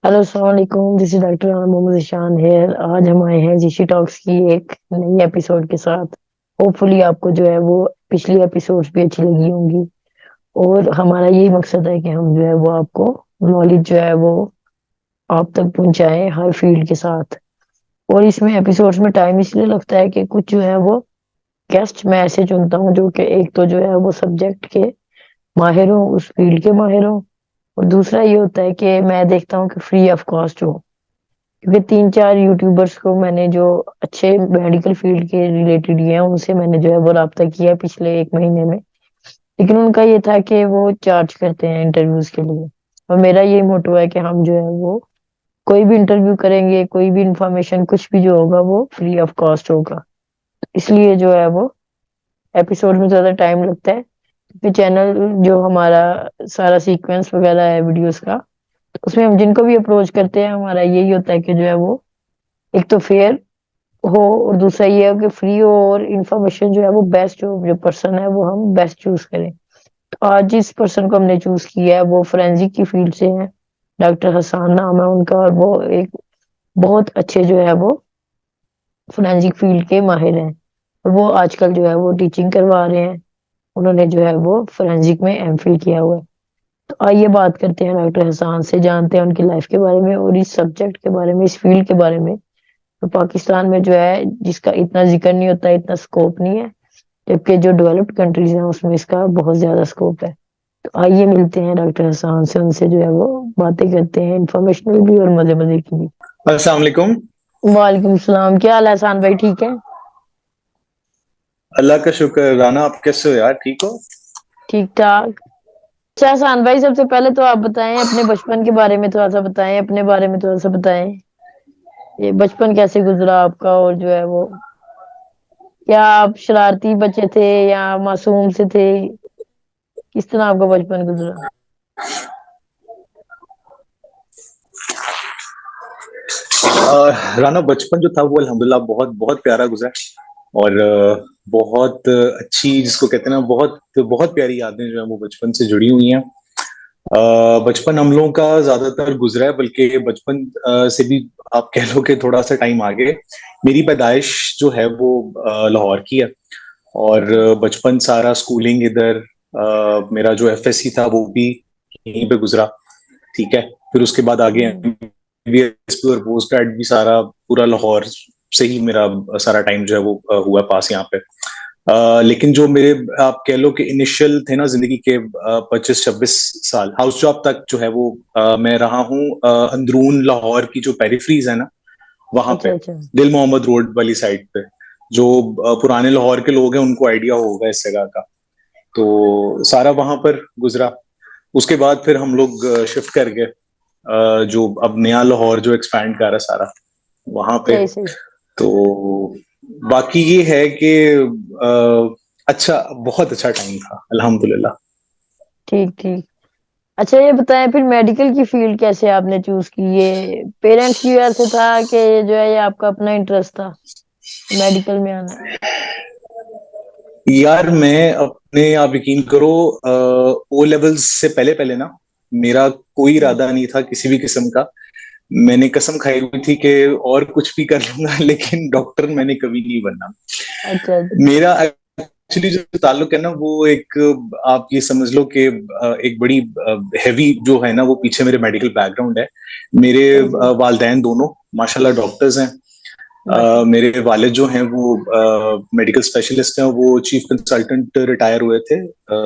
Hello अस्सलाम वालेकुम, this is doctor Mohammad Ishan here. आज हम आए हैं जीशी टॉक्स की एक नई एपिसोड के साथ। होपफुली आपको जो है वो पिछली एपिसोड्स भी अच्छी लगी होंगी। और हमारा यही मकसद है कि हम जो है वो आपको नॉलेज जो है वो आप तक पहुंचाएं हर फील्ड के साथ। और इसमें एपिसोड्स में टाइम इसलिए लगता है कि कुछ जो है वो गेस्ट मैं ऐसे चुनता हूँ जो कि एक तो जो है वो सब्जेक्ट के माहिर हो, उस फील्ड के माहिर हो। और दूसरा ये होता है कि मैं देखता हूँ कि फ्री ऑफ कॉस्ट हो। क्योंकि तीन चार यूट्यूबर्स को मैंने जो अच्छे मेडिकल फील्ड के रिलेटेड ही हैं उनसे मैंने जो है वो राब्ता किया पिछले एक महीने में। लेकिन उनका ये था कि वो चार्ज करते हैं इंटरव्यूज के लिए। और मेरा यही मोटो है कि हम जो है वो कोई भी इंटरव्यू करेंगे, कोई भी इंफॉर्मेशन कुछ भी जो होगा वो फ्री ऑफ कॉस्ट होगा। इसलिए जो है वो एपिसोड में ज्यादा टाइम लगता है, क्योंकि चैनल जो हमारा सारा सीक्वेंस वगैरह है वीडियोस का, उसमें हम जिनको भी अप्रोच करते हैं हमारा यही होता है कि जो है वो एक तो फेयर हो, और दूसरा ये है कि फ्री हो, और इन्फॉर्मेशन जो है वो बेस्ट हो, जो पर्सन है वो हम बेस्ट चूज करें। तो आज जिस पर्सन को हमने चूज किया है वो फोरेंसिक की फील्ड से है। डॉक्टर हसान नाम है उनका, और वो एक बहुत अच्छे जो है वो फोरेंसिक फील्ड के माहिर हैं। और वो आजकल जो है वो टीचिंग करवा रहे हैं। उन्होंने जो है वो फोरेंसिक में एमफिल किया हुआ है। तो आइए बात करते हैं डॉक्टर हसान से, जानते हैं उनकी लाइफ के बारे में और इस सब्जेक्ट के बारे में, इस फील्ड के बारे में। तो पाकिस्तान में जो है जिसका इतना जिक्र नहीं होता, इतना स्कोप नहीं है, जबकि जो डेवलप्ड कंट्रीज हैं उसमें इसका बहुत ज्यादा स्कोप है। तो आइए मिलते हैं डॉक्टर हसान से, उनसे जो है वो बातें करते हैं, इंफॉर्मेशनल भी और मजे मजे की भी। अस्सलाम वालेकुम। वालेकुम सलाम, क्या हाल है हसान भाई, ठीक है? अल्लाह का शुक्र। राना, आप कैसे हो यार? ठीक हो? ठीक ठाक। अच्छा हसान भाई, सबसे पहले तो आप बताएं अपने बचपन के बारे में, थोड़ा सा बताएं अपने बारे में, थोड़ा सा बताएं ये बचपन कैसे गुजरा आपका, और जो है वो क्या आप शरारती बच्चे थे या मासूम से थे, किस तरह आपका बचपन गुजरा? राना, बचपन जो था वो अल्हम्दुलिल्लाह बहुत बहुत प्यारा गुजरा। और बहुत अच्छी, जिसको कहते हैं ना, बहुत बहुत प्यारी यादें जो है वो बचपन से जुड़ी हुई हैं। बचपन हम लोगों का ज्यादातर गुजरा है, बल्कि बचपन से भी आप कह लो कि थोड़ा सा टाइम आगे। मेरी पैदाइश जो है वो लाहौर की है। और अच्छा। बचपन सारा स्कूलिंग इधर, मेरा जो एफएससी था वो भी यहीं पे गुजरा। ठीक है। फिर उसके बाद आगे हम्म। एमबीबीएस और पोस्ट ग्रेड भी सारा पूरा लाहौर से ही मेरा सारा टाइम जो है वो हुआ पास यहाँ पे। लेकिन जो मेरे, आप कह लो कि इनिशियल थे ना जिंदगी के 25-26 साल, हाउस जॉब तक जो है वो मैं रहा हूँ अंदरून लाहौर की जो पेरिफरीज है ना, वहां अच्छा पे अच्छा। दिल मोहम्मद रोड वाली साइड पे। जो पुराने लाहौर के लोग हैं उनको आइडिया होगा इस जगह का। तो सारा वहां पर गुजरा। उसके बाद फिर हम लोग शिफ्ट कर गए, जो अब नया लाहौर जो एक्सपैंड कर रहा है सारा, वहां पे। सही सही। तो बाकी ये है कि अच्छा, बहुत अच्छा टाइम था अल्हम्दुलिल्लाह। ठीक ठीक। अच्छा ये बताएं फिर मेडिकल की फील्ड कैसे आपने चूज की, ये पेरेंट्स की वजह से था कि ये जो है ये आपका अपना इंटरेस्ट था मेडिकल में आना? यार मैं अपने, आप यकीन करो, ओ लेवल्स से पहले पहले ना, मेरा कोई हम्म। इरादा नहीं था किसी भी किस्म का। मैंने कसम खाई हुई थी कि और कुछ भी कर लूंगा लेकिन डॉक्टर मैंने कभी नहीं बनना। अच्छा। मेरा एक्चुअली जो ताल्लुक है ना वो एक, आप ये समझ लो कि एक बड़ी हैवी जो है ना वो पीछे मेरे मेडिकल बैकग्राउंड है। मेरे सही सही। वालदैन दोनों माशाल्लाह डॉक्टर्स हैं। माशाल्लाह। मेरे वालिद जो हैं वो मेडिकल स्पेशलिस्ट हैं, वो चीफ कंसल्टेंट रिटायर हुए थे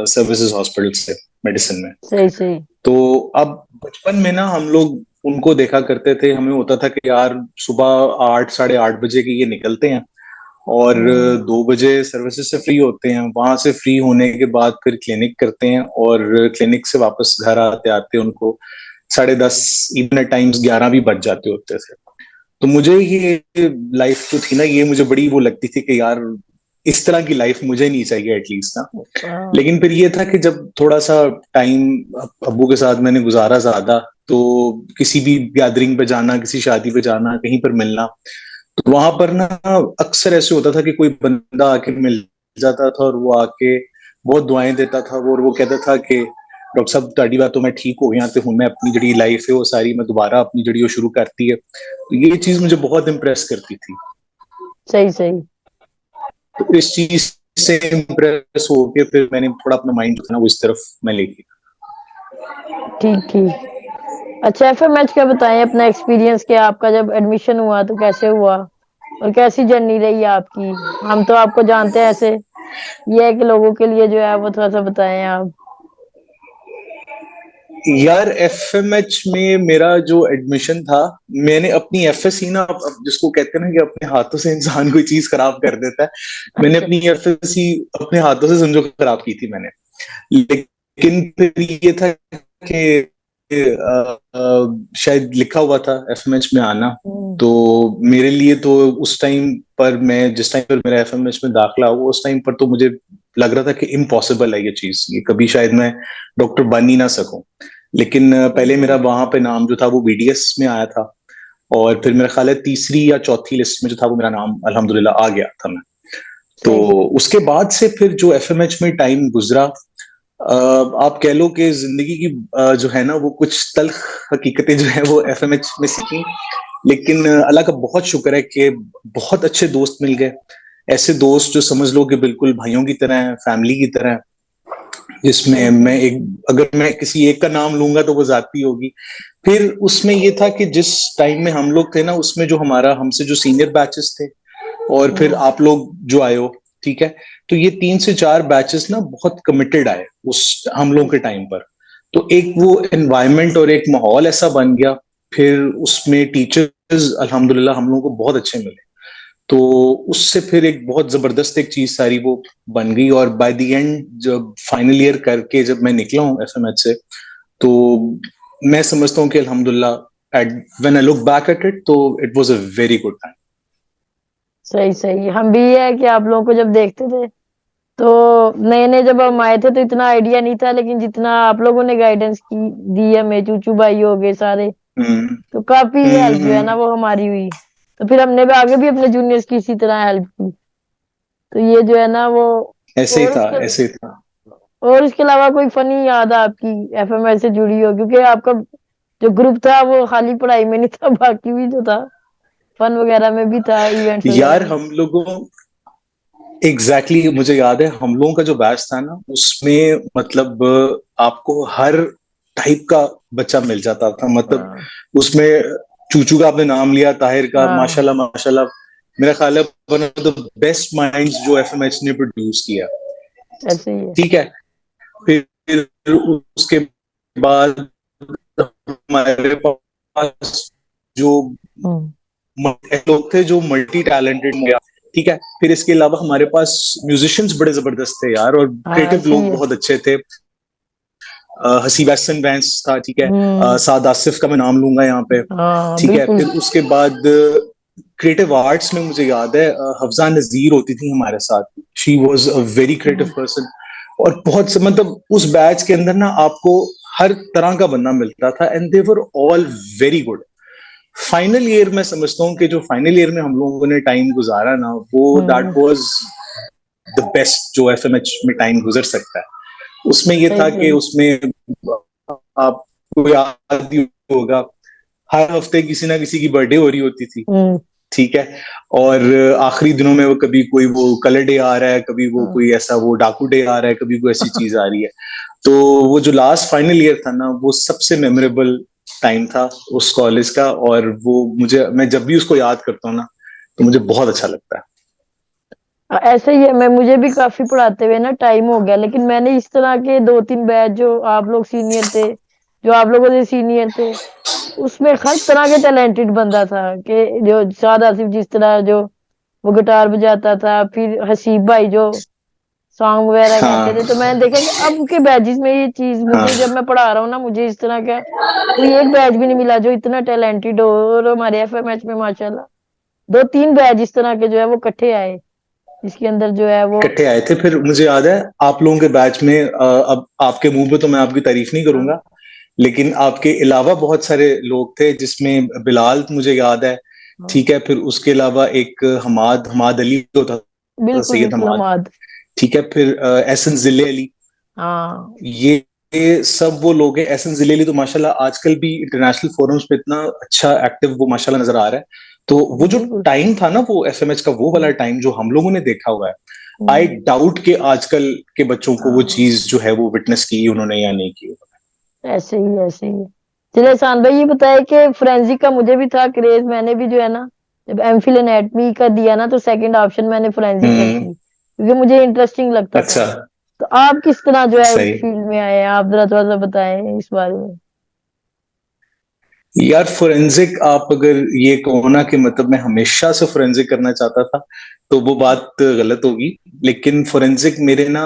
सर्विसेज हॉस्पिटल से, मेडिसिन में। सही सही। तो अब बचपन में ना हम लोग उनको देखा करते थे, हमें होता था कि यार सुबह 8 साढ़े 8 बजे के ये निकलते हैं और हम्म। 2 बजे सर्विसेज से फ्री होते हैं। वहां से फ्री होने के बाद फिर क्लिनिक करते हैं, और क्लिनिक से वापस घर आते आते उनको 10:30, इवन एट टाइम्स 11 भी बज जाते होते थे। तो मुझे ये लाइफ जो थी ना, ये मुझे बड़ी वो लगती थी कि यार इस तरह की लाइफ मुझे नहीं चाहिए एटलीस्ट ना। हाँ। लेकिन फिर ये था कि जब थोड़ा सा टाइम अब्बू के साथ मैंने गुजारा ज्यादा, तो किसी भी गैदरिंग पे जाना, किसी शादी पे जाना, कहीं पर मिलना, तो वहां पर ना अक्सर ऐसे होता था कि कोई बंदा आके मिल जाता था और वो आके बहुत दुआएं देता था वो, और वो कहता था कि डॉक्टर साहब ਤੁਹਾਡੀ बात तो मैं ठीक हो गया ਤੇ ਹੁਣ मैं अपनी ਜਿਹੜੀ लाइफ है वो सारी मैं दोबारा अपनी ਜਿਹੜੀ वो शुरू करती है। तो ये चीज मुझे बहुत इम्प्रेस करती थी। सही सही। तो इस चीज से इम्प्रेस होके फिर मैंने थोड़ा अपना माइंड ना वो इस तरफ मैं लेके। ठीक ठीक। अच्छा एफएमएच का बताएं अपना एक्सपीरियंस, क्या आपका जब एडमिशन हुआ तो कैसे हुआ और कैसी जर्नी रही आपकी? हम तो आपको जानते हैं ऐसे, ये है कि लोगों के लिए जो है वो थोड़ा सा बताएं आप। यार एफएमएच में मेरा जो एडमिशन था, मैंने अपनी एफएससी ना जिसको कहते हैं ना कि अपने हाथों से इंसान कोई चीज खराब कर देता है, मैंने अच्छा। अपनी एफएससी अपने हाथों से समझो खराब की थी मैंने। लेकिन फिर ये था कि शायद लिखा हुआ था एफएमएच में आना, हम्म। तो मेरे लिए तो उस टाइम पर मैं जिस टाइम पर मेरा एफएमएच में दाखिला हुआ उस टाइम पर तो मुझे लग रहा था कि इम्पॉसिबल है ये चीज, ये कभी शायद मैं डॉक्टर बन ही ना सकूं। लेकिन सही पहले मेरा सही। वहां पे नाम जो था वो बीडीएस में आया था, और फिर मेरा ख्याल है तीसरी या चौथी लिस्ट में जो था वो मेरा नाम अल्हम्दुलिल्लाह आ गया था मैं। तो सही सही। उसके बाद से फिर जो एफएमएच में टाइम गुजरा, आप कह लो कि जिंदगी की जो है ना वो कुछ तल्ख हकीकतें जो है वो एफएमएच में सीखी। लेकिन अल्लाह का बहुत शुक्र है कि बहुत अच्छे दोस्त मिल गए, ऐसे दोस्त जो समझ लो कि बिल्कुल भाइयों की तरह है, फैमिली की तरह है, जिसमें सही मैं सही। एक अगर मैं किसी एक का नाम लूंगा तो वो जाती होगी। फिर उसमें ये था कि जिस टाइम में हम लोग थे ना उसमें जो हमारा हमसे जो सीनियर बैचेस थे और फिर हम्म। आप लोग जो आए हो, ठीक है, तो ये 3 से 4 बैचेस ना बहुत कमिटेड आए उस हम लोगों के टाइम पर। तो एक वो एनवायरनमेंट और एक माहौल ऐसा बन गया, फिर उसमें टीचर्स अल्हम्दुलिल्लाह हम लोगों को बहुत अच्छे मिले। तो उससे फिर एक बहुत जबरदस्त एक चीज सारी वो बन गई, और बाय द एंड जब फाइनल ईयर करके जब मैं निकला हूँ एफएमएच से, तो मैं समझता हूँ कि अल्हम्दुलिल्लाह at when I look back at it तो it was a very good time. सही सही। हम भी ये है कि आप लोगों को जब देखते थे तो नए नए जब हम आए थे तो इतना आइडिया नहीं था, लेकिन जितना आप लोगों ने गाइडेंस की दी हमें, चूचू भाई हो गए सारे, हम्म तो काफी हेल्प जो है ना हम्म। वो हमारी हुई। तो फिर हमने भी आगे भी अपने जूनियर्स की इसी तरह हेल्प की। तो ये जो है ना वो। ऐसे ही और था उसके ऐसे ही था। और उसके अलावा कोई फनी याद है आपकी एफएमएस से जुड़ी हो? क्योंकि आपका जो ग्रुप था वो खाली पढ़ाई में नहीं था, बाकी भी जो था फन वगैरह में भी था, इवेंट्स वगैरह यार में। हम लोगों मुझे याद है हम लोगों का जो बैच था ना उसमें मतलब आपको हर टाइप का बच्चा मिल जाता था, मतलब हाँ उसमें चूचू का आपने नाम लिया, ताहिर का, हाँ। माशाल्लाह माशाल्लाह, मेरा ख्याल है one of the best minds जो एफएमएच ने प्रोड्यूस किया। ऐसे ही है। ठीक है, फिर उसके बाद हमारे पास जो हम्म लोग थे जो मल्टी टैलेंटेड हो गया। ठीक है, फिर इसके अलावा हमारे पास म्यूजिशियंस बड़े जबरदस्त थे यार, और हाँ क्रिएटिव ऐसे ही लोग है। बहुत अच्छे थे। हसीब एहसन वैंस था, ठीक है, हम्म। साद आसिफ का मैं नाम लूंगा यहाँ पे। हाँ ठीक है, बिल्कुल। फिर उसके बाद क्रिएटिव आर्ट्स में मुझे याद है हफ्जा नजीर होती थी हमारे साथ। She was a very creative hmm person, और बहुत मतलब उस बैच के अंदर ना आपको हर तरह का बंदा मिलता था, and they were all very good. Final year में समझता हूँ कि जो फाइनल ईयर में हम लोगों ने टाइम गुजारा ना वो that hmm. Was the best जो एफएमएच में टाइम गुजर सकता है। उसमें ये सही था कि सही। उसमें आपको याद ही होगा हर हफ्ते किसी ना किसी की बर्थडे हो रही होती थी। हम्म। ठीक है, और आखिरी दिनों में वो कभी कोई वो कलर डे आ रहा है, कभी वो हाँ। कोई ऐसा वो डाकू डे आ रहा है, कभी कोई ऐसी चीज आ रही है। तो वो जो लास्ट फाइनल ईयर था ना वो सबसे मेमोरेबल टाइम था उस कॉलेज का, और वो मुझे मैं जब भी उसको याद करता हूँ ना तो मुझे बहुत अच्छा लगता है। ऐसे ही है। मैं मुझे भी काफी पढ़ाते हुए ना टाइम हो गया, लेकिन मैंने इस तरह के दो तीन बैच जो आप लोग सीनियर थे, जो आप लोगों से सीनियर थे, उसमें हर तरह के टैलेंटेड बंदा था। कि जो साद आसिफ जिस तरह जो वो गिटार बजाता था, फिर हसीब भाई जो सॉन्ग वगैरह कहते थे। हाँ तो मैंने देखा कि अब के बैचेस में ये चीज मुझे जब हाँ मैं पढ़ा रहा हूँ ना, मुझे इस तरह का कोई एक बैच भी नहीं मिला जो इतना टैलेंटेड हो। और हमारे एफएमएच में माशाल्लाह दो तीन बैच इस तरह के जो है वो इकट्ठे आए, जिसके अंदर जो है वो। इकट्ठे आए थे। फिर मुझे याद है आप लोगों के बैच में अब आपके मुंह पे तो मैं आपकी तारीफ नहीं हाँ करूंगा, लेकिन आपके अलावा बहुत सारे लोग थे जिसमें बिलाल मुझे याद है। हाँ। ठीक है, फिर उसके अलावा एक हमाद हमाद अली होता था, बिल्कुल सैयद बिल्कुल हमाद। अमाद। ठीक है, फिर एहसन जिले अली। हाँ ये ये सब वो लोग हैं। एहसन जिलेली तो माशाल्लाह आजकल भी इंटरनेशनल फोरम्स पे इतना अच्छा एक्टिव वो माशाल्लाह नजर आ रहा है। तो वो जो बिल्कुल। टाइम था ना, वो एफएमएच का वो वाला टाइम जो हम लोगों ने देखा हुआ है, आई हम्म, डाउट कि आजकल के बच्चों को वो हाँ, चीज जो है वो विटनेस की उन्होंने या नहीं की। ऐसे ही ऐसे ही। चलिए शान भाई, ये बताया कि फोरेंसिक का मुझे भी था क्रेज। मैंने भी जो है ना, जब एमफिल एनाटमी का दिया ना, तो सेकंड ऑप्शन मैंने फोरेंसिक हम्म। रखी, क्योंकि मुझे इंटरेस्टिंग लगता था। अच्छा। तो आप किस तरह जो है सही। फील्ड में आए हैं, आप जरा थोड़ा सा बताएं इस बारे में। यार फोरेंसिक, आप अगर ये कहो ना कि मतलब मैं हमेशा से फोरेंसिक करना चाहता था, तो वो बात गलत होगी। लेकिन फोरेंसिक मेरे ना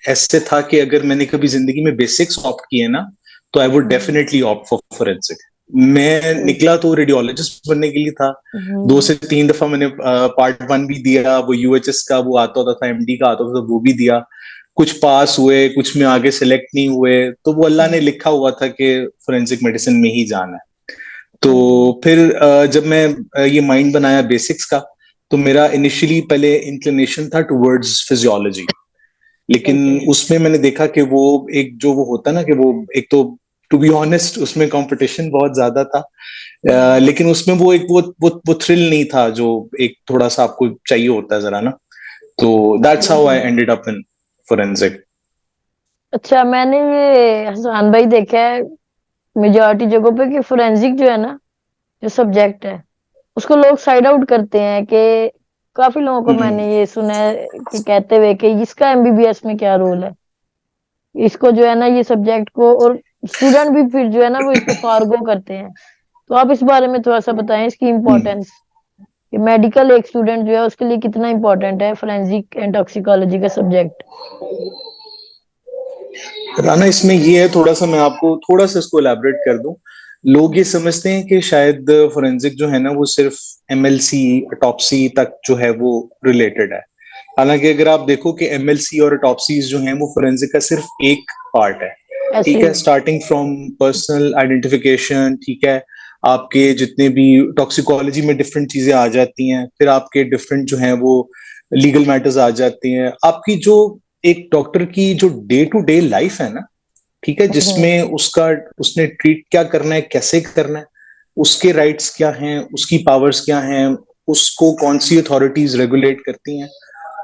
ऐसे था कि अगर मैंने कभी जिंदगी में बेसिक्स ऑप्ट किए ना, तो I would hmm, definitely opt for forensic. मैं सही। निकला तो रेडियोलॉजिस्ट बनने के लिए था। दो हम्म, से तीन दफा मैंने पार्ट वन भी दिया, वो यूएचएस का वो आता होता था, एमडी का आता होता था, वो भी दिया। कुछ पास हुए, कुछ में आगे सेलेक्ट नहीं हुए, तो वो अल्लाह ने हम्म, लिखा हुआ था कि फोरेंसिक मेडिसिन में ही जाना है। तो हम्म, फिर जब मैं ये माइंड बनाया बेसिक्स का, तो मेरा इनिशियली पहले इंक्लिनेशन था टुवर्ड्स फिजियोलॉजी। सही लेकिन सही। उसमें मैंने देखा कि वो एक जो वो होता ना कि वो एक तो, टू बी ऑनेस्ट, उसमें कंपटीशन बहुत ज्यादा था। हम्म, लेकिन उसमें वो एक वो थ्रिल नहीं था जो एक थोड़ा सा आपको चाहिए होता है जरा ना। तो दैट्स सही हाउ आई सही। Ended up in forensic. अच्छा, मैंने ये हसन भाई देखा है मेजोरिटी जगहों पे कि फोरेंसिक जो है ना, जो सब्जेक्ट है, उसको लोग साइड आउट करते हैं। कि काफी लोगों को हम्म। मैंने ये सुना है कि कहते हुए कि इसका एमबीबीएस में क्या रोल है, इसको जो है ना ये सब्जेक्ट को, और स्टूडेंट भी फिर जो है ना वो इसको फारगो करते हैं। तो आप इस बारे में थोड़ा सा बताएं, इसकी हम्म। इम्पोर्टेंस, कि मेडिकल एक स्टूडेंट जो है उसके लिए कितना इंपॉर्टेंट है फोरेंसिक एंड टॉक्सिकोलॉजी का सब्जेक्ट। राना, इसमें ये है, थोड़ा सा मैं आपको थोड़ा सा इसको एलैबोरेट कर दूं। लोग ये समझते हैं कि शायद फोरेंसिक जो है ना वो सिर्फ एमएलसी, अटॉप्सी तक जो है वो रिलेटेड है। हालांकि अगर आप देखो कि एमएलसी और अटॉप्सीज जो हैं वो फोरेंसिक का सिर्फ एक पार्ट है। ऐसे ठीक है, ही। स्टार्टिंग फ्रॉम पर्सनल आइडेंटिफिकेशन, ठीक है, आपके जितने भी टॉक्सिकोलॉजी में डिफरेंट चीजें आ जाती हैं, फिर आपके डिफरेंट जो हैं वो लीगल मैटर्स आ जाती हैं, आपकी जो एक डॉक्टर की जो डे टू डे लाइफ है ना, ठीक है, हम्म, जिसमें उसका उसने ट्रीट क्या करना है, कैसे करना है, उसके राइट्स क्या हैं, उसकी पावर्स क्या हैं, उसको कौन सी अथॉरिटीज रेगुलेट करती हैं,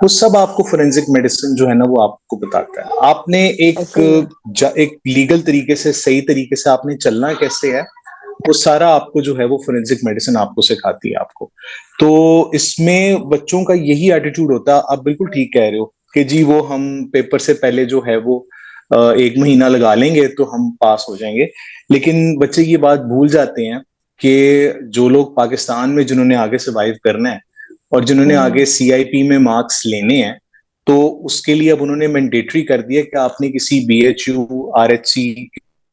वो सब आपको फोरेंसिक मेडिसिन जो है ना वो आपको बताता है। आपने ऐसे ही है। एक लीगल तरीके से, सही तरीके से आपने चलना कैसे है, वो सारा आपको जो है वो फोरेंसिक मेडिसिन आपको सिखाती है आपको। तो इसमें बच्चों का यही एटीट्यूड होता है। आप बिल्कुल ठीक कह रहे हो कि जी वो हम पेपर से पहले जो है वो एक महीना लगा लेंगे तो हम पास हो जाएंगे। लेकिन बच्चे ये बात भूल जाते हैं कि जो लोग पाकिस्तान में जिन्होंने आगे सर्वाइव करना है और जिन्होंने हम्म, आगे सीआईपी में मार्क्स लेने हैं, तो उसके लिए अब उन्होंने मैंडेटरी कर दिया कि आपने किसी बीएचयू, आरएचसी,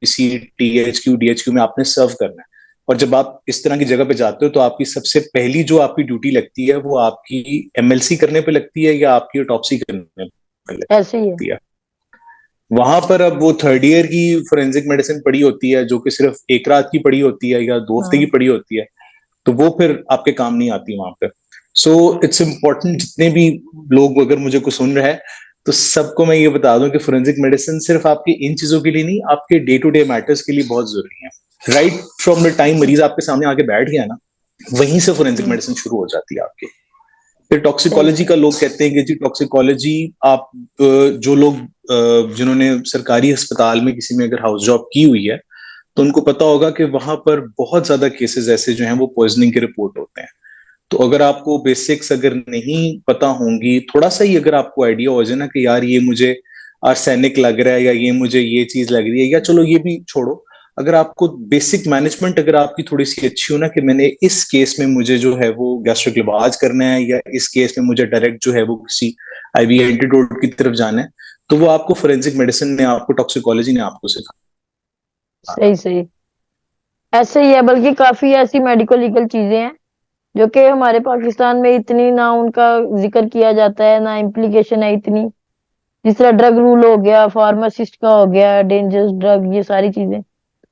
किसी टीएचक्यू, डीएचक्यू में आपने सर्व करना है। और जब आप इस तरह की जगह पे जाते हो तो आपकी सबसे पहली जो आपकी ड्यूटी लगती है वो आपकी एमएलसी करने पे लगती है या आपकी ऑटोप्सी करने पे ऐसे ही है। लगती है। वहां पर अब वो थर्ड ईयर की फोरेंसिक मेडिसिन पड़ी होती है जो कि सिर्फ एक रात की पड़ी होती है या 2 हफ्ते की हाँ, पड़ी होती है, तो वो फिर आपके काम नहीं आती वहां पे। सो इट्स इम्पोर्टेंट, जितने भी लोग अगर मुझे को सुन रहे हैं, तो सबको मैं ये बता दूं कि फोरेंसिक मेडिसिन सिर्फ आपकी इन चीजों के लिए नहीं, आपके डे टू डे मैटर्स के लिए बहुत जरूरी है। राइट फ्रॉम द टाइम मरीज आपके सामने आके बैठ गया ना, वहीं से फोरेंसिक हम्म, मेडिसिन शुरू हो जाती है आपकी। फिर सही टॉक्सिकोलॉजी सही। का लोग कहते हैं कि जी टॉक्सिकोलॉजी, आप जो लोग जिन्होंने सरकारी अस्पताल में किसी में अगर हाउस जॉब की हुई है, तो उनको पता होगा कि वहां पर बहुत ज्यादा केसेस ऐसे जो हैं वो पॉइजनिंग के रिपोर्ट होते हैं। तो अगर आपको बेसिक्स अगर नहीं पता होंगी, थोड़ा सा ही अगर आपको आइडिया हो जाए ना कि यार ये मुझे आर्सेनिक लग रहा है या ये मुझे ये चीज लग रही है, या चलो ये भी छोड़ो, अगर आपको बेसिक मैनेजमेंट अगर आपकी थोड़ी सी अच्छी हो ना, कि मैंने इस केस में मुझे जो है वो गैस्ट्रिक लिवाज करना है या इस केस में मुझे डायरेक्ट जो है वो किसी आईवी एंटीडोट की तरफ जाना है, तो वो आपको फोरेंसिक मेडिसिन ने, आपको टॉक्सिकोलॉजी ने आपको सिखाना। सही सही। ऐसे ही है, बल्कि काफी ऐसी मेडिकल लीगल चीजें हैं जो कि हमारे पाकिस्तान में इतनी ना उनका जिक्र किया जाता है, ना इम्प्लीकेशन है इतनी। जिस तरह ड्रग रूल हो गया, फार्मासिस्ट का हो गया, डेंजरस ड्रग, ये सारी चीजें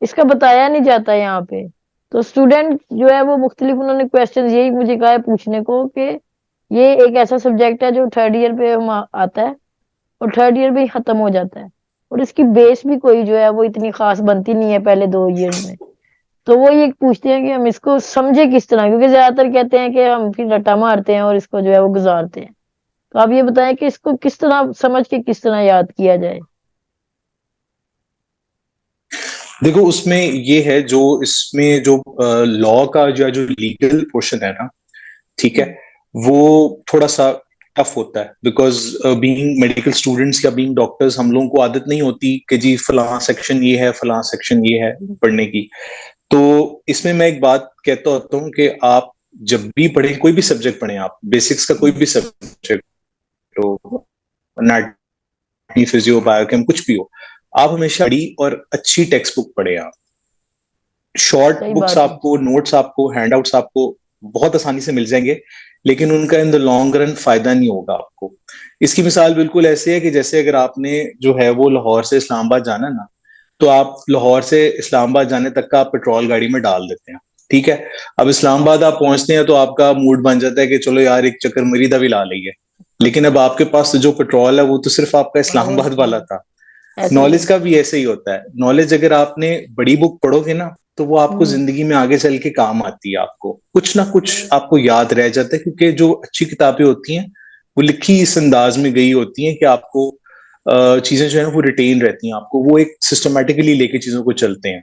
इसका बताया नहीं जाता यहाँ पे। तो स्टूडेंट जो है वो मुख्तलिफ, उन्होंने क्वेश्चंस यही मुझे कहा है पूछने को कि ये एक ऐसा सब्जेक्ट है जो थर्ड ईयर पे आता है और थर्ड ईयर में ही खत्म हो जाता है। और इसकी बेस भी कोई जो है वो इतनी खास बनती नहीं है पहले 2 ईयर में। तो वो ये पूछते हैं कि हम इसको समझे किस तरह, क्योंकि ज्यादातर कहते हैं कि हम फिर रट्टा मारते हैं और इसको जो है वो गुजारते हैं। तो आप ये बताएं कि इसको किस तरह समझ के किस तरह याद किया जाए। देखो उसमें ये है, जो इसमें जो लॉ का जो लीगल पोर्शन है ना, ठीक है, हम्म। वो थोड़ा सा टफ होता है, बिकॉज बीइंग मेडिकल स्टूडेंट्स या बीइंग डॉक्टर्स हम लोगों को आदत नहीं होती कि जी फलां सेक्शन ये है, फलां सेक्शन ये है पढ़ने की। तो इसमें मैं एक बात कहता होता हूँ कि आप जब भी पढ़ें, कोई भी सब्जेक्ट पढ़ें, आप बेसिक्स का कोई भी सब्जेक्ट हो, एनाटॉमी, फिजियो, बायोकेम, कुछ भी हो, आप हमेशा बड़ी और अच्छी टेक्स्ट बुक पढ़ें। आप शॉर्ट सही बुक्स बात है। आपको, नोट्स आपको, हैंडआउट्स आपको बहुत आसानी से मिल जाएंगे, लेकिन उनका इन द लॉन्ग रन फायदा नहीं होगा आपको। इसकी मिसाल बिल्कुल ऐसी है कि जैसे अगर आपने जो है वो लाहौर से इस्लामाबाद जाना ना, तो आप लाहौर से इस्लामाबाद जाने तक का आप पेट्रोल गाड़ी में डाल देते हैं, ठीक है। अब इस्लामाबाद आप पहुंचते हैं तो आपका मूड बन जाता है कि चलो यार एक चक्कर मरीदा भी ला लिया, लेकिन अब आपके पास तो जो पेट्रोल है वो तो सिर्फ आपका हाँ वो इस्लामाबाद वाला था। ऐसे ही नॉलेज है। का भी ऐसे ही होता है। नॉलेज अगर आपने बड़ी बुक पढ़ोगे ना, तो वो आपको हम्म। जिंदगी में आगे चल के काम आती है, आपको कुछ ना कुछ आपको याद रह जाता है, क्योंकि जो अच्छी किताबें होती हैं वो लिखी इस अंदाज में गई होती हैं कि आपको चीजें जो है वो रिटेन रहती हैं, आपको वो एक सिस्टमेटिकली लेके चीजों को चलते हैं।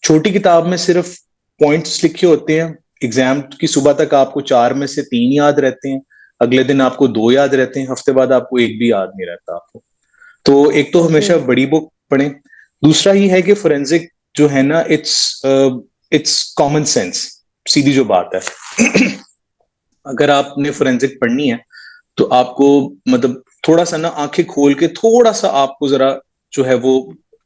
छोटी किताब में सिर्फ पॉइंट्स लिखे होते हैं, एग्जाम की सुबह तक आपको 4 में से 3 याद रहते हैं, अगले दिन आपको 2 याद रहते हैं, हफ्ते बाद आपको एक भी याद नहीं रहता आपको। तो एक तो ऐसे ही हमेशा है। बड़ी बुक पढ़ें। दूसरा ही है कि फोरेंसिक जो है ना, इट्स कॉमन सेंस, सीधी जो बात है। अगर आपने फोरेंसिक पढ़नी है तो आपको मतलब थोड़ा सा ना आंखें खोल के, थोड़ा सा आपको जरा जो है वो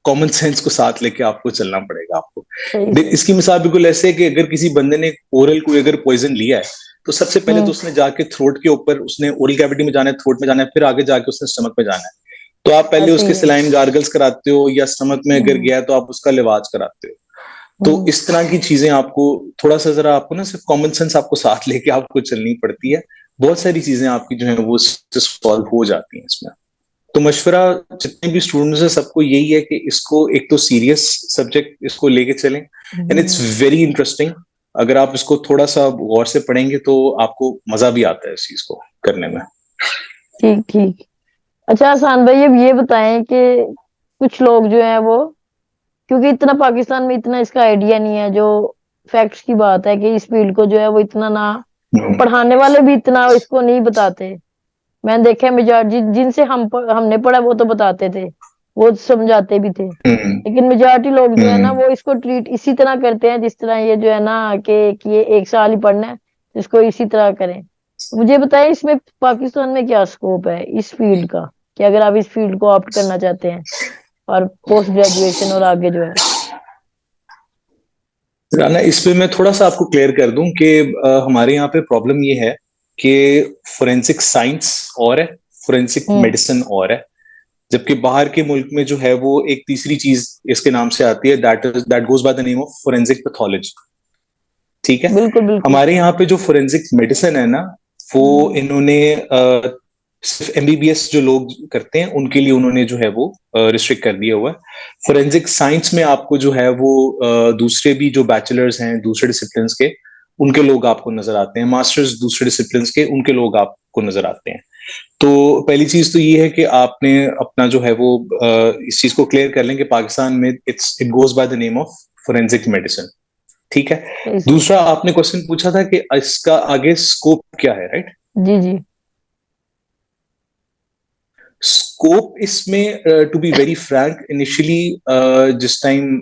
कॉमन सेंस को साथ लेके आपको चलना पड़ेगा आपको। सही सही। इसकी मिसाल बिल्कुल ऐसे है कि अगर किसी बंदे ने ओरल कोई अगर पॉइजन लिया है, तो सबसे पहले तो हम्म। उसने जाके थ्रोट के ऊपर, उसने ओरल कैविटी में जाना है, थ्रोट में जाना है, फिर आगे जाके उसने स्टमक में जाना है। तो आप पहले ऐसे उसके ही है। सलाइन गार्गल्स कराते हो, या स्टमक में अगर हम्म। गया है तो आप उसका लिवाज कराते हो। तो हम्म। इस तरह की चीजें आपको थोड़ा सा जरा आपको ना सिर्फ कॉमन सेंस आपको साथ लेके आपको चलनी पड़ती है। बहुत सारी चीजें आपकी जो है वो सॉल्व हो जाती हैं इसमें। तो मशवरा जितने भी स्टूडेंट्स हैं सबको यही है कि इसको एक तो सीरियस सब्जेक्ट इसको लेके चलें, and it's hmm. Very interesting. अगर आप इसको थोड़ा सा गौर से पढ़ेंगे तो आपको मजा भी आता है इस चीज को करने में। ठीक ठीक। अच्छा आसान भाई, अब ये बताएं कि कुछ लोग जो है वो, क्योंकि इतना पाकिस्तान में इतना इसका आइडिया नहीं है, जो फैक्ट्स की बात है कि इस फील्ड को जो है वो इतना ना, और पढ़ाने वाले भी इतना इसको नहीं बताते। मैंने देखा है मेजॉरिटी जिनसे हमने पढ़ा वो तो बताते थे, वो समझाते भी थे। हम्म। लेकिन मेजॉरिटी लोग जो है ना हम्म। वो इसको ट्रीट इसी तरह करते हैं जिस तरह ये जो है ना कि ये 1 साल ही पढ़ना है, इसको इसी तरह करें। मुझे बताएं इसमें पाकिस्तान में क्या स्कोप है इस फील्ड का, कि अगर आप इस फील्ड को ऑप्ट करना चाहते हैं और पोस्ट ग्रेजुएशन और आगे जो है। राना, इस पे मैं थोड़ा सा आपको क्लियर कर दूं कि हमारे यहाँ पे प्रॉब्लम ये है कि फोरेंसिक साइंस और है, फोरेंसिक हम्म। मेडिसिन और है। जबकि बाहर के मुल्क में जो है वो एक तीसरी चीज इसके नाम से आती है, that goes by the name of forensic pathology, ठीक है। बिल्कुल बिल्कुल। हमारे यहाँ पे जो फोरेंसिक मेडिसिन है ना, वो हम्म। इन्होंने सिर्फ एमबीबीएस जो लोग करते हैं उनके लिए उन्होंने जो है वो रिस्ट्रिक्ट कर दिया हुआ है। फोरेंसिक साइंस में आपको जो है वो दूसरे भी जो बैचलर्स हैं दूसरे डिसिप्लिन के, उनके लोग आपको नजर आते हैं, मास्टर्स दूसरे डिसिप्लिन के, उनके लोग आपको नजर आते हैं। तो पहली चीज तो ये है कि आपने अपना जो है वो इस चीज को क्लियर कर लें कि पाकिस्तान में it goes by the name of forensic medicine, ठीक है। सही सही। दूसरा आपने क्वेश्चन पूछा था कि इसका आगे स्कोप क्या है, राइट। जी जी। स्कोप इसमें to be very frank initially, जिस टाइम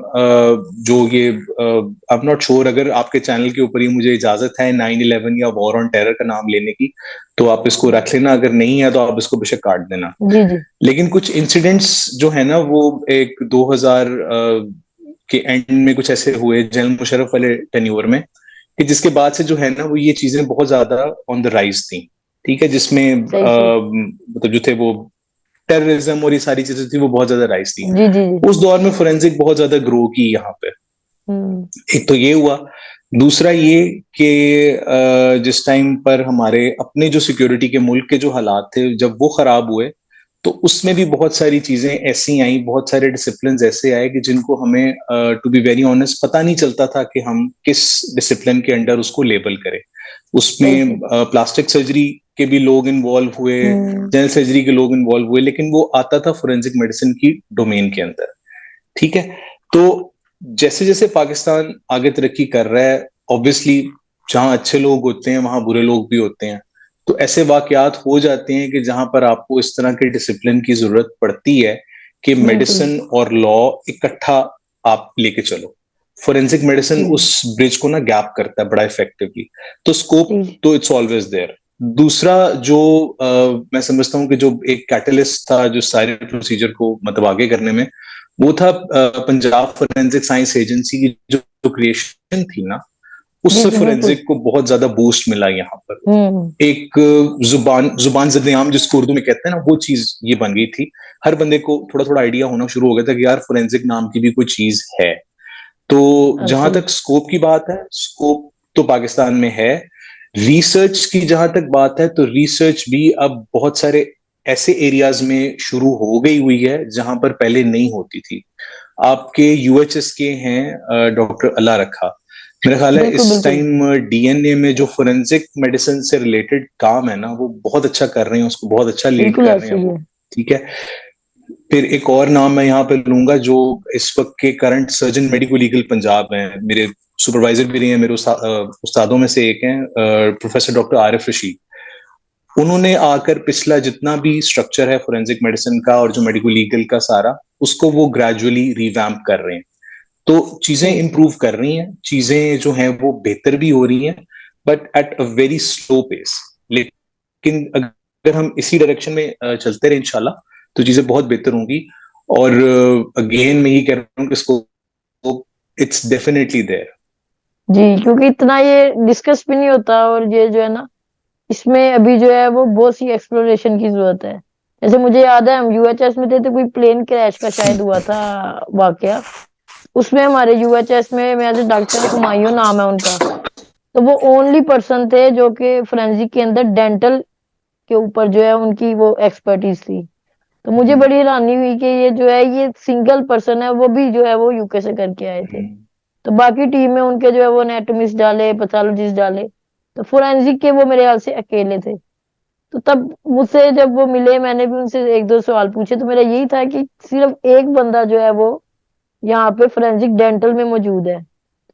जो ये आई एम नॉट श्योर, अगर आपके चैनल के ऊपर ही मुझे इजाजत है 9/11 या वॉर ऑन टेरर का नाम लेने की, तो आप इसको रख लेना, अगर नहीं है तो आप इसको बेशक काट देना। जी जी। लेकिन कुछ इंसिडेंट्स जो है ना वो एक 2000 के एंड में कुछ ऐसे हुए जनरल मुशर्रफ वाले टेन्योर में, कि जिसके बाद से जो है ना वो ये चीजें बहुत ज्यादा ऑन द राइज थी, ठीक है। जिसमें सही सही। मतलब जो थे वो टेररिज्म और ये सारी चीजें थी वो बहुत ज्यादा राइज थी। जी जी जी। उस दौर में फोरेंसिक बहुत ज्यादा ग्रो की यहाँ पे। हम्म। एक तो ये हुआ। दूसरा ये कि जिस टाइम पर हमारे अपने जो सिक्योरिटी के मुल्क के जो हालात थे जब वो खराब हुए, तो उसमें भी बहुत सारी चीजें ऐसी आई, बहुत सारे डिसिप्लिन ऐसे आए कि जिनको हमें टू बी वेरी ऑनेस्ट पता नहीं चलता था कि हम किस डिसिप्लिन के अंडर उसको लेबल करें। उसमें बिल्कुल। प्लास्टिक सर्जरी के भी लोग इन्वॉल्व हुए, हम्म। जनरल सर्जरी के लोग इन्वॉल्व हुए, लेकिन वो आता था फोरेंसिक मेडिसिन की डोमेन के अंदर। ठीक है। तो जैसे जैसे पाकिस्तान आगे तरक्की कर रहा है, ऑब्वियसली जहां अच्छे लोग होते हैं वहां बुरे लोग भी होते हैं। तो ऐसे वाकयात हो जाते हैं कि जहां पर आपको इस तरह के डिसिप्लिन की जरूरत पड़ती है कि बिल्कुल। मेडिसिन और लॉ इकट्ठा आप लेके चलो। फोरेंसिक मेडिसिन जी उस ब्रिज को ना गैप करता है बड़ा इफेक्टिवली। तो स्कोप जी। तो इट्स ऑलवेज देयर। दूसरा जो मैं समझता हूँ कि जो एक कैटलिस्ट था जो सारे प्रोसीजर को मतलब आगे करने में, वो था पंजाब फोरेंसिक साइंस एजेंसी की जो क्रिएशन थी ना, जी उससे जी बिल्कुल। फोरेंसिक को बहुत ज्यादा बूस्ट मिला यहाँ पर। हम्म। एक जुबान जुबान ज़द-ए-आम जिसको उर्दू में कहते हैं ना, वो चीज ये बन गई थी। हर बंदे को थोड़ा थोड़ा आइडिया होना शुरू हो गया था कि यार फोरेंसिक नाम की भी कोई चीज है। तो जहां असल। तक स्कोप की बात है, स्कोप तो पाकिस्तान में है। रिसर्च की जहां तक बात है, तो रिसर्च भी अब बहुत सारे ऐसे एरियाज में शुरू हो गई हुई है जहां पर पहले नहीं होती थी। आपके यूएचएस के हैं डॉक्टर अल्लाह रखा, मेरा ख्याल है बिल्कुल इस बिल्कुल। टाइम डीएनए में जो फोरेंसिक मेडिसिन से रिलेटेड काम है ना, वो बहुत अच्छा कर रहे हैं, उसको बहुत अच्छा लीड बिल्कुल कर रहे ऐसे हैं ही वो। है। ठीक है। फिर एक और नाम मैं यहाँ पे लूंगा जो इस वक्त के current surgeon medico legal Punjab हैं, मेरे सुपरवाइजर भी रहे हैं, मेरे उस्तादों में से एक हैं प्रोफेसर डॉक्टर आरिफ रशीद। उन्होंने आकर पिछला जितना भी स्ट्रक्चर है फोरेंसिक मेडिसिन का और जो मेडिको लीगल का सारा, उसको वो ग्रेजुअली रिवैम्प कर रहे हैं। तो चीजें जी जी। इंप्रूव कर रही हैं, चीजें जो हैं वो बेहतर भी हो रही हैं, but at a very slow pace. लेकिन अगर हम इसी डायरेक्शन में चलते रहे इंशाल्लाह, तो चीजें बहुत बेहतर होंगी। और अगेन मैं ये कह रहा हूँ कि इसको इट्स डेफिनेटली देयर। जी, क्योंकि इतना ये डिस्कस भी नहीं होता, और ये जो है ना, इसमें अभी जो है वो बहुत सी एक्सप्लोरेशन की जरूरत है। जैसे मुझे याद है हम यूएचएस में थे, तो कोई प्लेन क्रैश का शायद हुआ था वाकया। उसमें हमारे यूएचएस में मेरे डॉक्टर हुमायूं नाम है उनका, तो वो ओनली पर्सन थे जो कि फोरेंसिक के अंदर डेंटल के ऊपर जो है उनकी वो एक्सपर्टीज थी। तो मुझे बड़ी हैरानी हुई कि ये जो है ये सिंगल पर्सन है, वो भी जो है वो यूके से करके आए थे। तो बाकी टीम में उनके जो है वो एनाटोमिस्ट डाले, पैथोलॉजिस्ट डाले, तो फोरेंसिक के वो मेरे ख्याल से अकेले थे। तो तब मुझसे जब वो मिले, मैंने भी उनसे एक दो सवाल पूछे, तो मेरा यही था कि सिर्फ एक बंदा जो है वो यहाँ पे फोरेंसिक डेंटल में मौजूद है।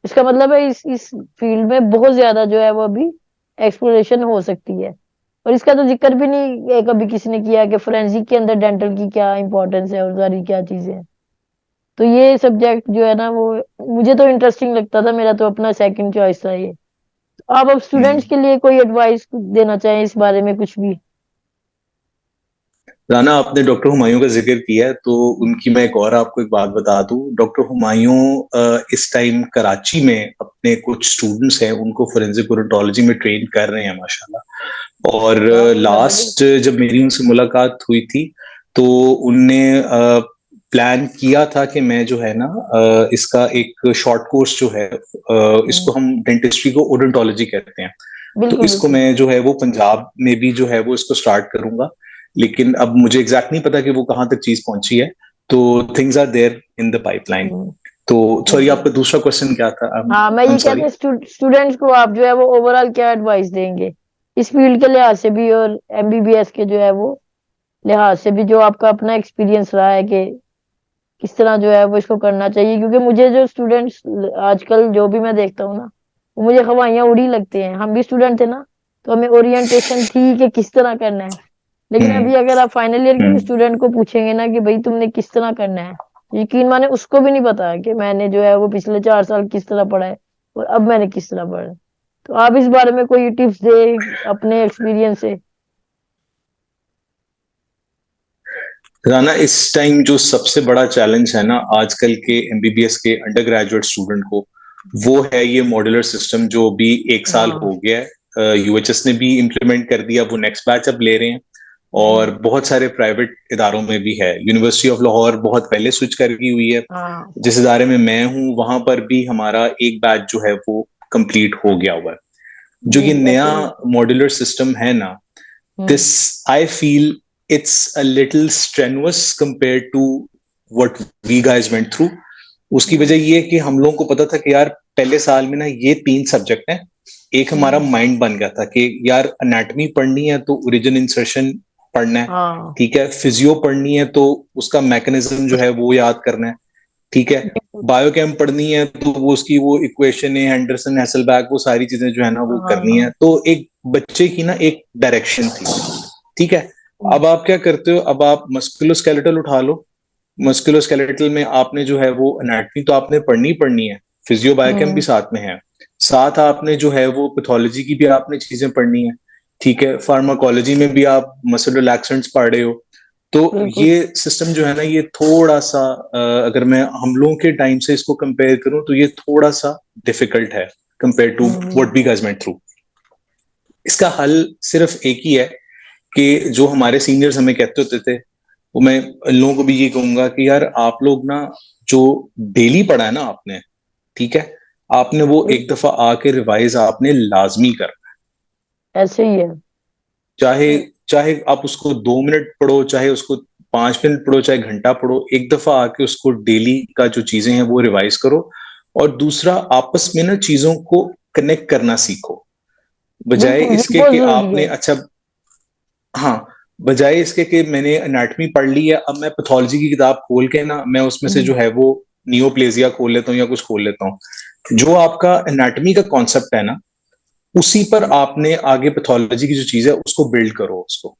इसका मतलब है इस फील्ड में बहुत ज्यादा जो है वो अभी एक्सप्लोरेशन हो सकती है। और इसका तो जिक्र भी नहीं कभी किसी ने किया कि फोरेंसिक के अंदर डेंटल की क्या इंपॉर्टेंस है और सारी क्या चीजें हैं। तो ये सब्जेक्ट जो है ना वो मुझे तो इंटरेस्टिंग लगता था, मेरा तो अपना सेकंड चॉइस था ये। तो आप अब स्टूडेंट्स के लिए कोई एडवाइस देना चाहें इस बारे में कुछ भी? राना, आपने डॉक्टर हुमायूं का जिक्र किया है, तो उनकी मैं एक और आपको एक बात बता दूं। डॉक्टर हुमायूं इस टाइम कराची में अपने कुछ स्टूडेंट्स हैं उनको फोरेंसिक ओडोंटोलॉजी में ट्रेन कर रहे हैं माशाल्लाह। और वाह, जबरदस्त। लास्ट जब मेरी उनसे मुलाकात हुई थी, तो उनने प्लान किया था कि मैं जो है ना इसका एक शॉर्ट कोर्स जो है, हम्म, इसको हम डेंटिस्ट्री को ओडोंटोलॉजी कहते हैं, तो बिल्कुल इसको बिल्कुल। मैं जो है वो पंजाब में भी जो है वो इसको स्टार्ट करूंगा। लेकिन अब मुझे एग्जैक्ट नहीं पता कि वो कहाँ तक चीज पहुंची है। तो things are there in the pipeline. हम्म, तो सॉरी, बिल्कुल। आपका दूसरा क्वेश्चन क्या था? हाँ, मैं आई एम ये सॉरी। कहते स्टूडेंट्स को आप जो है वो ओवरऑल क्या एडवाइस देंगे इस फील्ड के लिहाज से भी, और एमबीबीएस के जो है वो लिहाज से भी, जो आपका अपना एक्सपीरियंस रहा है कि किस तरह जो है वो इसको करना चाहिए? क्योंकि मुझे जो स्टूडेंट्स आजकल जो भी मैं देखता हूँ ना, वो मुझे हवाइयाँ उड़ी लगते हैं। हम भी स्टूडेंट थे ना, तो हमें ओरिएंटेशन थी कि किस तरह करना है। लेकिन हम्म। अभी अगर आप फाइनल ईयर के हम्म। स्टूडेंट को पूछेंगे ना कि भाई तुमने किस तरह करना है, यकीन माने उसको भी नहीं पता कि मैंने जो है वो पिछले 4 साल किस तरह पढ़ा है और अब मैंने किस तरह पढ़ा है। तो आप इस बारे में कोई टिप्स दे अपने एक्सपीरियंस से। राना, इस टाइम जो सबसे बड़ा चैलेंज है ना आजकल के एमबीबीएस के अंडर ग्रेजुएट स्टूडेंट को, वो है ये मॉड्यूलर सिस्टम जो भी एक साल हाँ। हो गया है। यूएचएस ने भी इम्प्लीमेंट कर दिया, वो नेक्स्ट बैच अब ले रहे हैं। और हम्म, बहुत सारे प्राइवेट इदारों में भी है। यूनिवर्सिटी ऑफ लाहौर बहुत पहले स्विच कर गई हुई है। हाँ। जिस इदारे में मैं हूँ वहां पर भी हमारा एक बैच जो है वो कंप्लीट हो गया हुआ है। जो जी ये नया ऐसे ही। मॉड्यूलर सिस्टम है ना, हम्म। This I feel it's a little strenuous compared to what we guys went through. उसकी वजह ये है कि हम लोगों को पता था कि यार पहले साल में ना ये 3 सब्जेक्ट हैं। एक हमारा माइंड बन गया था कि यार एनाटॉमी पढ़नी है तो ओरिजिन इंसर्शन पढ़ना है, हाँ ठीक है। फिजियो पढ़नी है तो उसका मैकेनिज्म जो है वो याद करना है, ठीक है। बायोकेम पढ़नी है तो वो उसकी वो इक्वेशन है, हेंडरसन हैसलबैक, वो सारी चीजें जो है ना वो करनी हाँ। है। तो एक बच्चे की ना एक डायरेक्शन थी, ठीक है। अब आप क्या करते हो, अब आप मस्कुलोस्केलेटल उठा लो। मस्कुलोस्केलेटल में आपने जो है वो एनाटॉमी तो आपने पढ़नी ही पढ़नी है, फिजियो बायोकेम भी साथ में है। साथ आपने जो है वो पैथोलॉजी की भी आपने चीजें पढ़नी है, ठीक है। फार्माकोलॉजी में भी आप मसल रिलैक्सेंट्स पढ़ रहे हो। तो बिल्कुल। ये सिस्टम जो है ना ये थोड़ा सा अगर मैं हम लोगों के टाइम से इसको कंपेयर करूं तो ये थोड़ा सा डिफिकल्ट है compare to what we guys went through. इसका हल सिर्फ एक ही है कि जो हमारे सीनियर्स हमें कहते होते थे, वो मैं इन लोगों को भी ये कहूंगा कि यार आप लोग ना जो डेली पढ़ा है ना आपने, ठीक है, आपने वो एक दफा आके रिवाइज आपने लाजमी कर। ऐसे ही है। चाहे चाहे आप उसको 2 मिनट पढ़ो, चाहे उसको 5 मिनट पढ़ो, चाहे घंटा पढ़ो, एक दफा आके उसको डेली का जो चीजें हैं वो रिवाइज करो। और दूसरा, आपस में ना चीजों को कनेक्ट करना सीखो, बजाय बिल्कुल, ये इसके बहुत कि जरूरी आपने है। अच्छा, हाँ, बजाय इसके कि मैंने एनाटॉमी पढ़ ली है, अब मैं पैथोलॉजी की किताब खोल के ना मैं उसमें से जो है वो नियोप्लेजिया खोल लेता हूँ या कुछ खोल लेता हूँ। जो आपका एनाटॉमी का कॉन्सेप्ट है ना, उसी पर आपने आगे पैथोलॉजी की जो चीज है उसको बिल्ड करो उसको,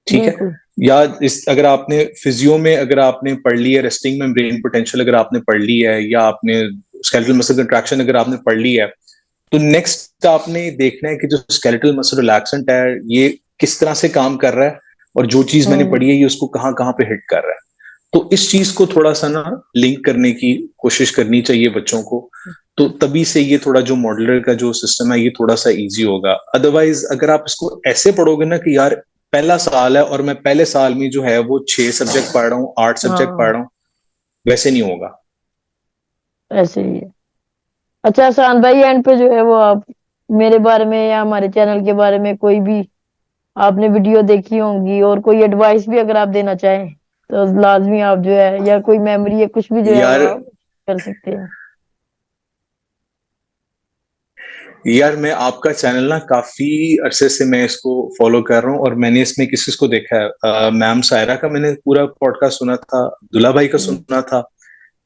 ठीक है। बिल्कुल। या इस अगर आपने फिजियो में अगर आपने पढ़ ली है रेस्टिंग मेम्ब्रेन पोटेंशियल अगर आपने पढ़ ली है, या आपने स्केलेटल मसल कंट्रैक्शन अगर आपने पढ़ ली है, तो नेक्स्ट आपने देखना है कि जो स्केलेटल मसल रिलैक्सेंट है ये किस तरह से काम कर रहा है, और जो चीज मैंने पढ़ी है ये उसको कहाँ कहाँ पे हिट कर रहा है। तो इस चीज को थोड़ा सा ना लिंक करने की कोशिश करनी चाहिए बच्चों को। तो तभी से ये थोड़ा जो मॉडलर का जो सिस्टम है ये थोड़ा सा इजी होगा। अदरवाइज अगर आप इसको ऐसे पढ़ोगे ना कि यार पहला साल है और मैं पहले साल में जो है वो 6 सब्जेक्ट पढ़ रहा हूँ, 8 सब्जेक्ट पढ़ हाँ, रहा हूँ, वैसे नहीं होगा। ऐसे ही है। अच्छा शान भाई, एंड पे जो है वो आप मेरे बारे में या हमारे चैनल के बारे में कोई भी आपने वीडियो देखी होंगी और कोई एडवाइस भी अगर आप देना चाहें तो लाजमी आप जो है, या कोई मेमोरी या कुछ भी जो है वो यार आप कर सकते हैं। यार मैं आपका चैनल ना काफी अरसे से मैं इसको फॉलो कर रहा हूँ, और मैंने इसमें किस किस को देखा है, मैम सायरा का मैंने पूरा पॉडकास्ट सुना था, दुल्ला भाई का हम्म, सुना था,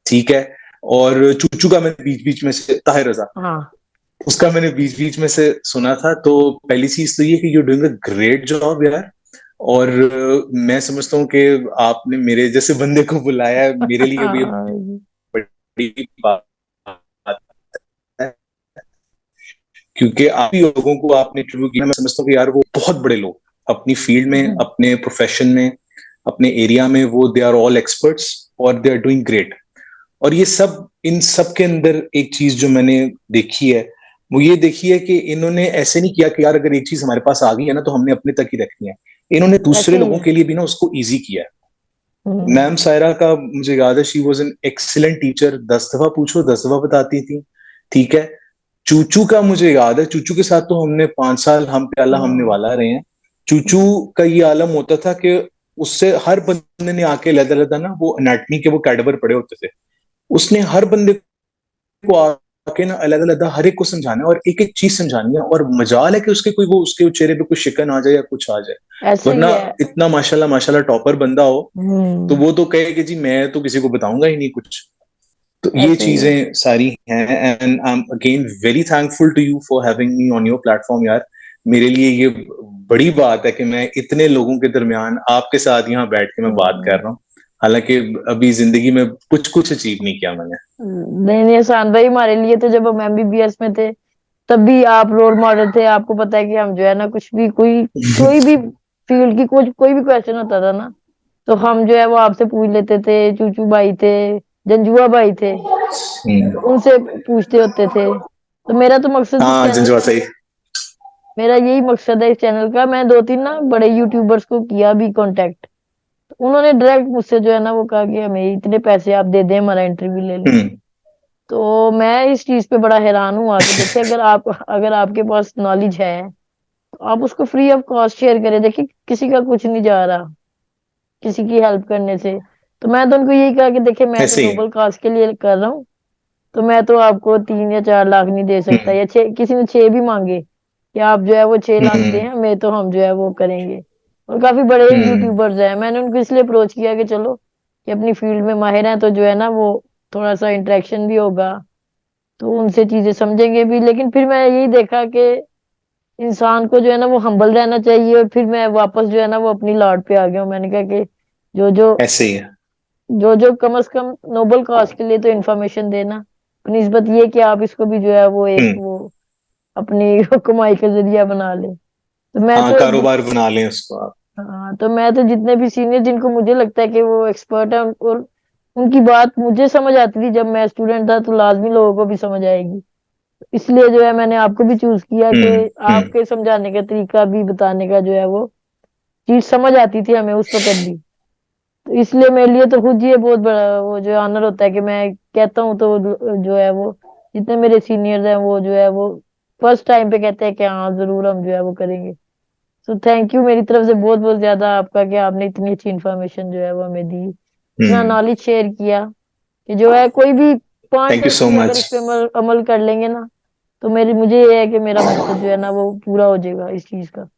ठीक है। और चूचू का मैंने बीच बीच में से, ताहिर रजा, हाँ। उसका मैंने बीच बीच में से सुना था। तो पहली चीज तो ये कि you doing a great job यार। और मैं समझता हूँ कि आपने मेरे जैसे बंदे को बुलाया है, मेरे लिए भी ये बड़ी बात है, क्योंकि आप ही लोगों को आपने इंटरव्यू किया। मैं समझता हूँ कि यार वो बहुत बड़े लोग अपनी फील्ड में, अपने प्रोफेशन में, अपने एरिया में, वो दे आर ऑल एक्सपर्ट्स और दे आर डूइंग ग्रेट। और ये सब, इन सब के अंदर एक चीज जो मैंने देखी है वो ये देखी है कि इन्होंने ऐसे नहीं किया कि यार अगर एक चीज हमारे पास आ गई है ना तो हमने अपने तक ही रखनी है। इन्होंने ऐसे दूसरे ही लोगों है। के लिए भी ना उसको इजी किया है। हम्म, मैम सायरा का मुझे याद है, she was an excellent teacher, 10 दफा पूछो 10 दफा बताती थी, ठीक है। चूचू का मुझे याद है, चूचू के साथ तो हमने 5 साल हम प्याला हम हाँ। निवाला रहे हैं। चूचू का ये आलम होता था कि उससे हर बंदे ने आके लदा लदा ना वो एनाटमी के वो कैडबर पड़े होते थे, उसने हर बंदे को आके ना अलग अलग हर एक को समझाना है और एक एक चीज समझानी है, और मजाल है कि उसके कोई वो उसके चेहरे पे कुछ शिकन आ जाए या कुछ आ जाए। ऐसे ही वरना है। इतना माशाल्लाह माशाल्लाह टॉपर बंदा हो तो हम्म। वो तो कहे कि जी मैं तो किसी को बताऊंगा ही नहीं कुछ। तो ये ऐसे ही है। चीजें सारी हैं, and I am again very thankful to you for having me on your platform यार। मेरे लिए ये बड़ी बात है कि मैं इतने लोगों के दरमियान आपके साथ यहाँ बैठ के मैं बात कर हम्म। रहा हूँ। हालांकि अभी जिंदगी में कुछ कुछ अचीव नहीं किया मैंने। नहीं नहीं शान भाई, हमारे लिए तो जब हम एमबीबीएस में थे तब भी आप रोल मॉडल थे। आपको पता है कि हम जो है ना कुछ भी कोई कोई भी फील्ड की कुछ कोई भी क्वेश्चन होता था ना, तो हम जो है वो आपसे पूछ लेते थे। चूचू भाई थे, जंजुआ भाई थे, तो उनसे पूछते होते थे। तो मेरा तो मकसद इस हाँ चैनल जंजवा का, सही। मेरा यही मकसद है इस चैनल का। मैं दो तीन ना बड़े यूट्यूबर्स को किया भी कांटेक्ट, तो उन्होंने डायरेक्ट मुझसे जो है ना वो कहा कि हमें इतने पैसे आप दे दें, हमारा इंटरव्यू ले लें। हम्म। तो मैं इस चीज पे बड़ा हैरान हुआ कि देखिए, अगर आपके पास नॉलेज है, आप उसको फ्री ऑफ कॉस्ट शेयर करें। देखिए किसी का कुछ नहीं जा रहा किसी की हेल्प करने से। तो मैं तो उनको यही कहा कि देखिए मैं तो ऐसे ही है। नोबल काज के लिए कर रहा हूँ, तो मैं तो आपको 3 या 4 लाख नहीं दे सकता, हम्म या 6, किसी ने 6 भी मांगे कि आप जो है वो 6 लाख दें हम्म हमें, तो हम जो है वो करेंगे। और काफी बड़े हम्म यूट्यूबर्स हैं, मैंने उनको इसलिए अप्रोच किया कि चलो कि अपनी फील्ड में माहिर हैं, तो जो है ना वो थोड़ा सा इंटरेक्शन भी होगा, तो उनसे चीजें समझेंगे भी। लेकिन फिर मैं यही देखा कि इंसान को जो है ना वो हम्बल रहना चाहिए, और फिर मैं वापस जो है ना वो अपनी लॉट पे आ गया हूँ। मैंने कहा कि जो जो ऐसे ही है। जो कम से कम नोबल कॉज के लिए तो इन्फॉर्मेशन देना, निस्बत ये कि आप इसको भी जो है वो एक हम्म। वो अपनी कमाई का जरिया बना ले। तो मैं हाँ, तो कारोबार बना लें उसको आप। हाँ, तो मैं तो जितने भी सीनियर जिनको मुझे लगता है कि वो एक्सपर्ट है, और उनकी बात मुझे समझ आती थी जब मैं स्टूडेंट था, तो लाजमी लोगों को भी समझ आएगी। इसलिए जो है मैंने आपको भी चूज किया कि हम्म। आपके समझाने का तरीका भी, बताने का जो है वो चीज समझ आती थी हमें उस वक्त भी। तो इसलिए मेरे लिए तो खुद ये बहुत बड़ा वो जो ऑनर होता है कि मैं कहता हूँ तो जो है वो जितने मेरे सीनियर्स हैं वो जो है वो फर्स्ट टाइम पे कहते हैं कि हाँ जरूर हम जो है वो करेंगे। सो थैंक यू मेरी तरफ से बहुत बहुत ज्यादा आपका कि आपने इतनी अच्छी इन्फॉर्मेशन जो है वो हमें दी, इतना हम्म। नॉलेज शेयर किया कि जो है कोई भी पांच थैंक यू सो व्यक्ति अगर मच। इस पे अमल कर लेंगे ना, तो मेरी मुझे ये है कि मेरा मकसद जो है ना वो पूरा हो जाएगा इस चीज का।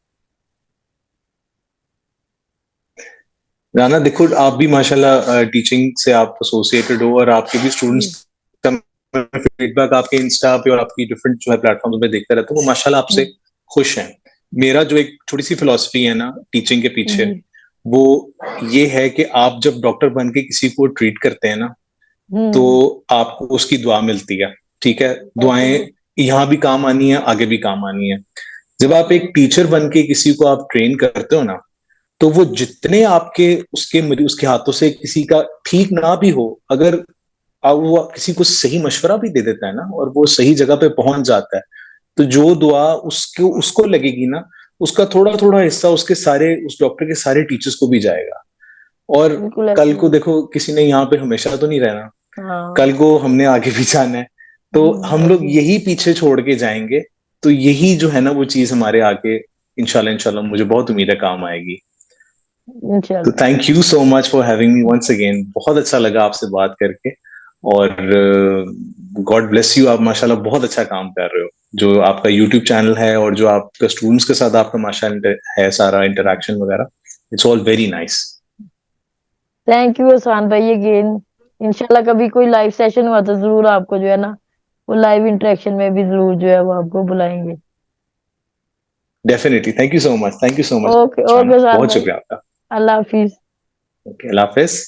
राना देखो, आप भी माशाल्लाह टीचिंग से आप एसोसिएटेड हो, और आपके भी स्टूडेंट्स जी। का फीडबैक आपके इंस्टा पे और आपकी डिफरेंट जो है प्लेटफॉर्म पे देखते रहते हो, वो माशाल्लाह आपसे हम्म, खुश हैं। मेरा जो एक छोटी सी फिलॉसफी है ना टीचिंग के पीछे, जी। वो ये है कि आप जब डॉक्टर बन के किसी को ट्रीट करते हैं ना, तो हम्म। आपको उसकी दुआ मिलती है। ठीक है, ओके। दुआएं यहाँ भी काम आनी है, आगे भी काम आनी है। जब आप एक टीचर बन के किसी को आप ट्रेन करते हो ना, तो वो जितने आपके उसके हाथों से किसी का ठीक ना भी हो, अगर अब वो किसी को सही मशवरा भी दे देता है ना, और वो सही जगह पे पहुंच जाता है, तो जो दुआ उसको उसको लगेगी ना, उसका थोड़ा थोड़ा हिस्सा उसके सारे उस डॉक्टर के सारे टीचर्स को भी जाएगा। और बिल्कुल कल ऐसे ही को है। देखो, किसी ने यहाँ पे हमेशा तो नहीं रहना, हाँ। कल को हमने आगे भी जाना है, तो हम लोग ऐसे ही। यही पीछे छोड़ के जाएंगे। तो यही जो है ना वो चीज हमारे आगे इंशाल्लाह इंशाल्लाह मुझे बहुत उम्मीद है काम आएगी। तो इंशाल्लाह। Thank you so much for having me once again, बहुत अच्छा लगा आपसे बात करके। और गॉड ब्लेस यू, आप माशाल्लाह बहुत अच्छा काम कर रहे हो। जो आपका यूट्यूब चैनल है और जो आपका स्टूडेंट्स के साथ आपका माशाल्लाह है सारा इंटरेक्शन वगैरह, it's all very nice. Thank you आसान भाई अगेन। इंशाल्लाह कभी कोई लाइव सेशन हुआ तो जरूर आपको जो है ना वो लाइव इंटरेक्शन में भी जरूर जो है वो आपको बुलाएंगे। Definitely, thank you so much, thank you so much. Okay okay शाना, आसान बहुत भाई। शुक्रिया आपका। अल्लाह हाफिज। ओके, अल्लाह हाफिज।